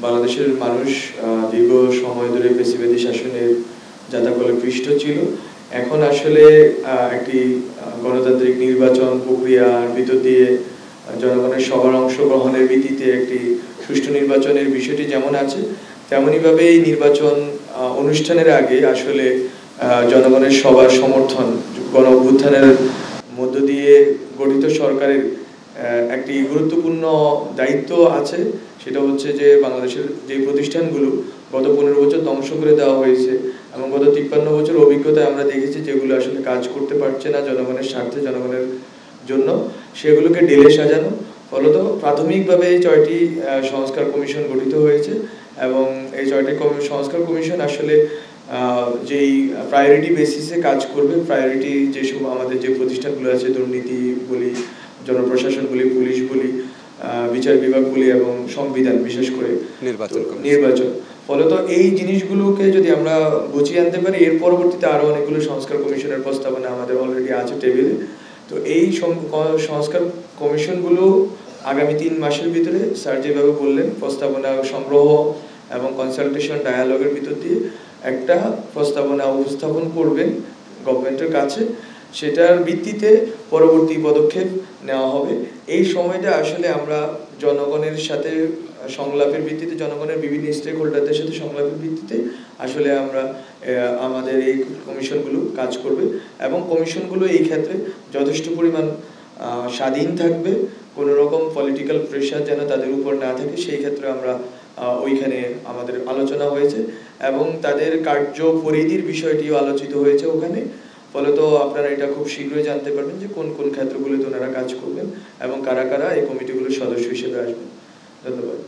বাংলাদেশের মানুষ দীর্ঘ সময় ধরে ফ্যাসিবাদী শাসনের জাতাকলে পৃষ্ঠ ছিল। এখন আসলে একটি গণতান্ত্রিক নির্বাচন প্রক্রিয়ার ভিতর দিয়ে জনগণের সবার অংশগ্রহণের ভিত্তিতে একটি সুষ্ঠু নির্বাচনের বিষয়টি যেমন আছে, তেমনইভাবে এই নির্বাচন অনুষ্ঠানের আগে আসলে জনগণের সবার সমর্থন, গণ অভ্যুত্থানের মধ্য দিয়ে গঠিত সরকারের একটি গুরুত্বপূর্ণ দায়িত্ব আছে। সেটা হচ্ছে যে বাংলাদেশের যে প্রতিষ্ঠানগুলো গত 15 বছর ধ্বংস করে দেওয়া হয়েছে এবং গত 53 বছর অভিজ্ঞতায় আমরা দেখেছি যেগুলো আসলে কাজ করতে পারছে না জনগণের স্বার্থে, জনগণের জন্য, সেগুলোকে ঢেলে সাজানো। ফলত প্রাথমিকভাবে এই 6টি সংস্কার কমিশন গঠিত হয়েছে এবং এই 6টি সংস্কার কমিশন আসলে যেই প্রায়োরিটি বেসিসে কাজ করবে, প্রায়োরিটি যেসব আমাদের যে প্রতিষ্ঠানগুলো আছে, দুর্নীতি বলি, জনপ্রশাসন বলি, পুলিশ বলি, বিচার বিভাগ বলি এবং সংবিধান, বিশেষ করে নির্বাচন। ফলত এই জিনিসগুলোকে যদি আমরা গুছিয়ে আনতে পারি, এর পরবর্তীতে আরো অনেকগুলো সংস্কার কমিশনের প্রস্তাবনা আমাদের অলরেডি আছে টেবিলে। তো এই সংস্কার কমিশনগুলো আগামী 3 মাসের ভিতরে স্যার যেভাবে বললেন প্রস্তাবনা সংগ্রহ এবং কনসালটেশন ডায়ালগের ভিতর দিয়ে একটা প্রস্তাবনা উপস্থাপন করবেন গভর্নমেন্টের কাছে। সেটার ভিত্তিতে পরবর্তী পদক্ষেপ নেওয়া হবে। এই সময়টা আসলে আমরা জনগণের সাথে সংলাপের ভিত্তিতে, জনগণের বিভিন্ন স্টেক হোল্ডারদের সাথে সংলাপের ভিত্তিতে আসলে আমরা আমাদের এই কমিশনগুলো কাজ করবে এবং কমিশনগুলো এই ক্ষেত্রে যথেষ্ট পরিমাণ স্বাধীন থাকবে, কোনো রকম পলিটিক্যাল প্রেশার যেন তাদের উপর না থাকে সেই ক্ষেত্রে আমরা ওইখানে আমাদের আলোচনা হয়েছে এবং তাদের কার্য পরিধির বিষয়টিও আলোচিত হয়েছে ওখানে। ফলত আপনারা এটা খুব শীঘ্রই জানতে পারবেন যে কোন কোন ক্ষেত্রগুলোতে ওনারা কাজ করবেন এবং কারা কারা এই কমিটিগুলোর সদস্য হিসেবে আসবেন। ধন্যবাদ।